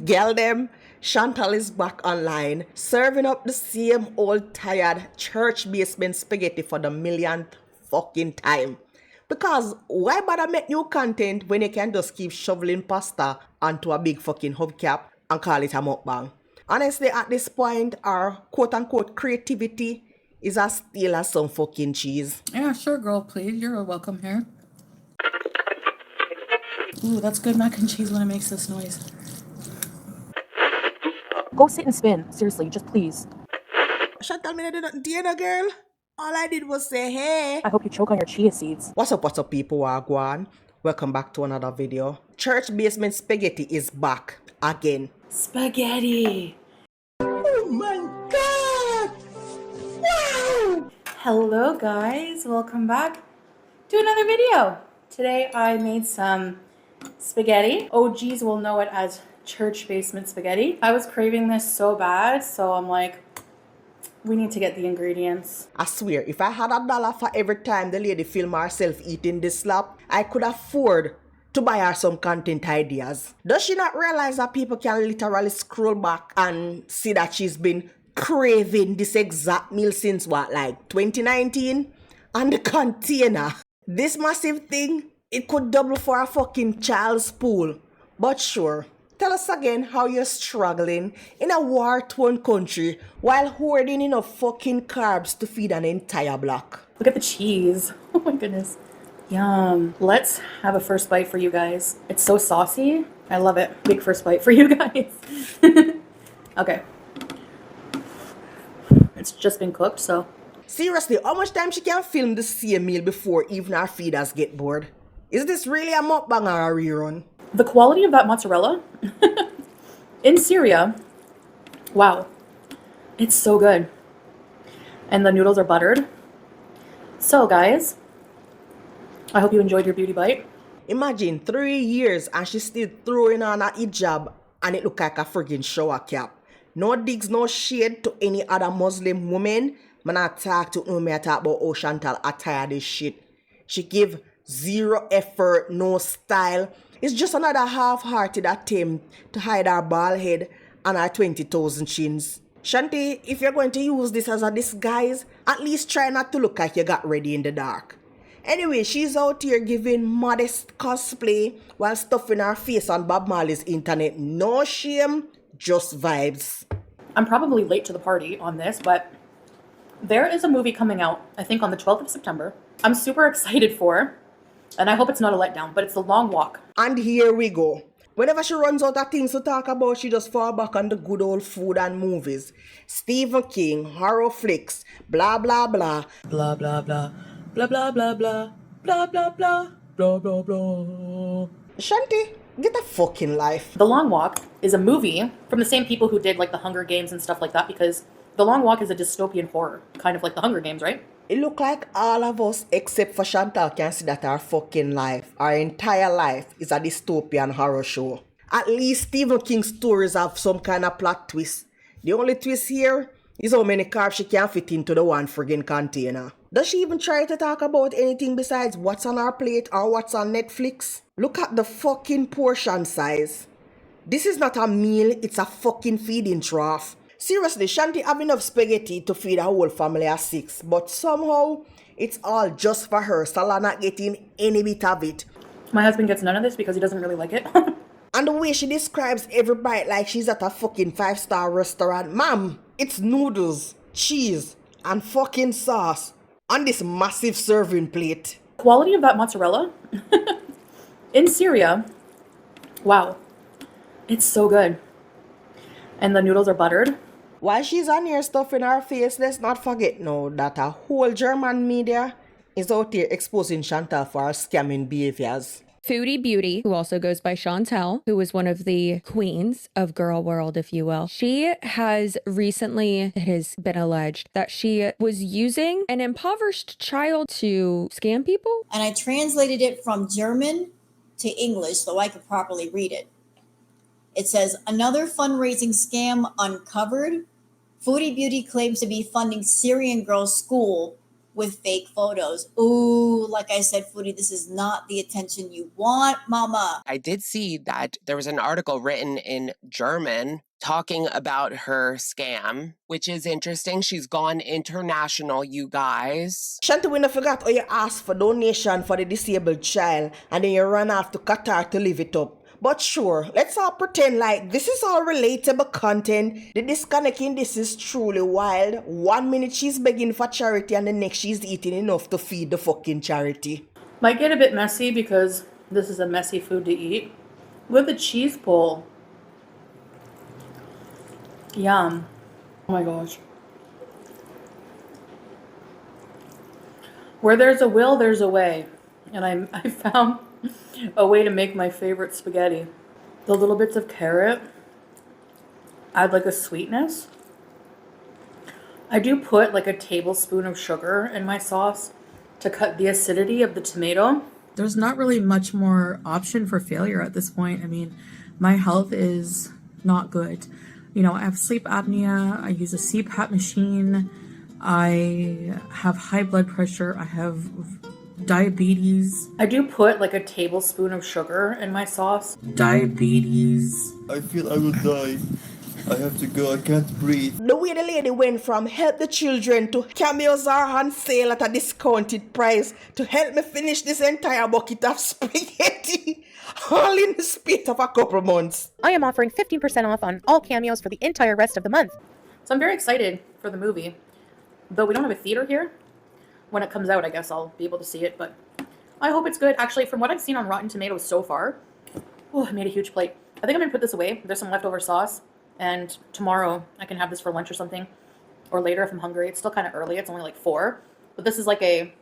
Girl them, Chantal is back online, serving up the same old tired church basement spaghetti for the millionth fucking time. Because why bother make new content when you can just keep shoveling pasta onto a big fucking hubcap and call it a mukbang? Honestly, at this point, our quote unquote creativity is as stale as some fucking cheese. Yeah, sure, Gorlplease. You're welcome here. Ooh, that's good mac and cheese when it makes this noise. Go sit and spin. Seriously, just please. Chantal, me did not dare, girl. All I did was say, hey. I hope you choke on your chia seeds. What's up, people? Wagwan. Welcome back to another video. Church basement spaghetti is back again. Spaghetti. Oh my god! Wow! Hello, guys. Welcome back to another video. Today I made some spaghetti. OGs will know it as church basement spaghetti. I was craving this so bad, so I'm like, we need to get the ingredients. I swear, if I had $1 for every time the lady filmed herself eating this slap, I could afford to buy her some content ideas. Does she not realize that people can literally scroll back and see that she's been craving this exact meal since what, like 2019? And the container. This massive thing, it could double for a fucking child's pool. But sure. Tell us again how you're struggling in a war-torn country while hoarding enough fucking carbs to feed an entire block. Look at the cheese. Oh my goodness. Yum. Let's have a first bite for you guys. It's so saucy. I love it. Big first bite for you guys. Okay. It's just been cooked, so. Seriously, how much time she can film the same meal before even our feeders get bored? Is this really a mukbang or a rerun? The quality of that mozzarella in Syria, wow, it's so good. And the noodles are buttered. So guys, I hope you enjoyed your beauty bite. Imagine 3 years and she's still throwing on a hijab and it look like a friggin' shower cap. No digs, no shade to any other Muslim woman. Man, I talk to me, I talk about how Chantal attire this shit. She give zero effort, no style. It's just another half-hearted attempt to hide our bald head and our 20,000 chins. Shanti, if you're going to use this as a disguise, at least try not to look like you got ready in the dark. Anyway, she's out here giving modest cosplay while stuffing her face on Bob Marley's internet. No shame, just vibes. I'm probably late to the party on this, but there is a movie coming out, I think on the 12th of September. I'm super excited for. And I hope it's not a letdown, but it's The Long Walk. And here we go. Whenever she runs out of things to talk about, she just fall back on the good old food and movies. Stephen King, horror flicks, blah blah blah. Blah, blah, blah. Blah, blah, blah, blah. Blah, blah, blah. Blah, blah, blah. Shanti, get a fucking life. The Long Walk is a movie from the same people who did like the Hunger Games and stuff like that, because The Long Walk is a dystopian horror, kind of like the Hunger Games, right? It look like all of us, except for Chantal, can see that our fucking life, our entire life, is a dystopian horror show. At least Stephen King's stories have some kind of plot twist. The only twist here is how many carbs she can fit into the one friggin' container. Does she even try to talk about anything besides what's on our plate or what's on Netflix? Look at the fucking portion size. This is not a meal, it's a fucking feeding trough. Seriously, Shanti have enough spaghetti to feed a whole family of 6, but somehow it's all just for her. Salah not getting any bit of it. My husband gets none of this because he doesn't really like it. And the way she describes every bite like she's at a fucking 5-star restaurant. Ma'am, it's noodles, cheese, and fucking sauce on this massive serving plate. Quality of that mozzarella in Syria, wow, it's so good. And the noodles are buttered. While she's on here stuffing her face, let's not forget now that a whole German media is out here exposing Chantal for her scamming behaviors. Foodie Beauty, who also goes by Chantal, who was one of the queens of girl world, if you will. She has recently, it has been alleged that she was using an impoverished child to scam people. And I translated it from German to English so I could properly read it. It says, another fundraising scam uncovered. Foodie Beauty claims to be funding Syrian girls' school with fake photos. Ooh, like I said, Foodie, this is not the attention you want, mama. I did see that there was an article written in German talking about her scam, which is interesting. She's gone international, you guys. Shanti, we not forgot how you asked for donation for the disabled child and then you ran off to Qatar to live it up. But sure, let's all pretend like this is all relatable content. The disconnect in this is truly wild. 1 minute she's begging for charity and the next she's eating enough to feed the fucking charity. Might get a bit messy because this is a messy food to eat. With a cheese pull. Yum. Oh my gosh. Where there's a will, there's a way. And I found a way to make my favorite spaghetti. The little bits of carrot add like a sweetness. I do put like a tablespoon of sugar in my sauce to cut the acidity of the tomato. There's not really much more option for failure at this point. I mean, my health is not good. You know, I have sleep apnea. I use a CPAP machine. I have high blood pressure. I have diabetes. I do put like a tablespoon of sugar in my sauce. Diabetes. I feel I will die. I have to go. I can't breathe. The way the lady went from help the children to cameos are on sale at a discounted price to help me finish this entire bucket of spaghetti all in the space of a couple months. I am offering 15% off on all cameos for the entire rest of the month. So I'm very excited for the movie. Though we don't have a theater here. When it comes out, I guess I'll be able to see it, but I hope it's good. Actually, from what I've seen on Rotten Tomatoes so far, oh, I made a huge plate. I think I'm gonna put this away. There's some leftover sauce, and tomorrow I can have this for lunch or something, or later if I'm hungry. It's still kind of early. It's only like 4, but this is like a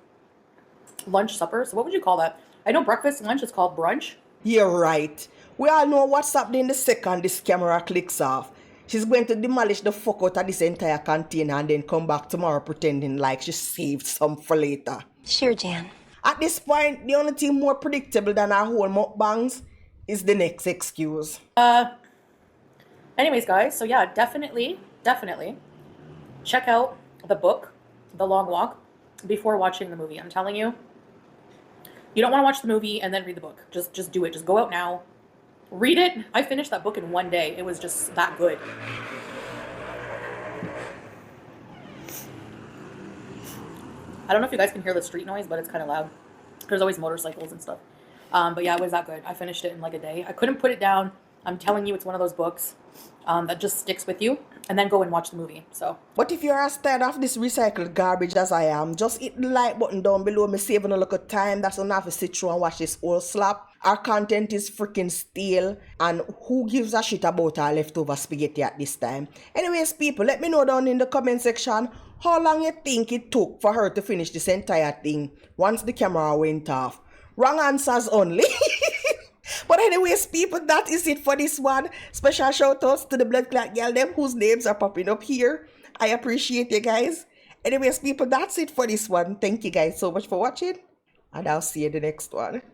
lunch supper. So what would you call that? I know breakfast and lunch is called brunch. You're right. We all know what's happening the second this camera clicks off. She's going to demolish the fuck out of this entire container and then come back tomorrow pretending like she saved some for later. Sure, Jan. At this point, the only thing more predictable than our whole mukbangs is the next excuse. Anyways, guys, so yeah, definitely check out the book, The Long Walk, before watching the movie. I'm telling you, you don't want to watch the movie and then read the book. Just do it. Just go out now. Read it. I finished that book in 1 day. It was just that good. I don't know if you guys can hear the street noise, but it's kind of loud. There's always motorcycles and stuff. But yeah, it was that good. I finished it in like a day. I couldn't put it down. I'm telling you, it's one of those books that just sticks with you. And then go and watch the movie. So. But if you're as tired of this recycled garbage as I am, just hit the like button down below. Me saving a look of time. That's enough to sit through and watch this whole slap. Our content is freaking stale. And who gives a shit about our leftover spaghetti at this time? Anyways, people, let me know down in the comment section how long you think it took for her to finish this entire thing once the camera went off. Wrong answers only. But anyways, people, that is it for this one. Special shout outs to the blood clot girl them whose names are popping up here. I appreciate you guys. Anyways, people, that's it for this one. Thank you guys so much for watching. And I'll see you in the next one.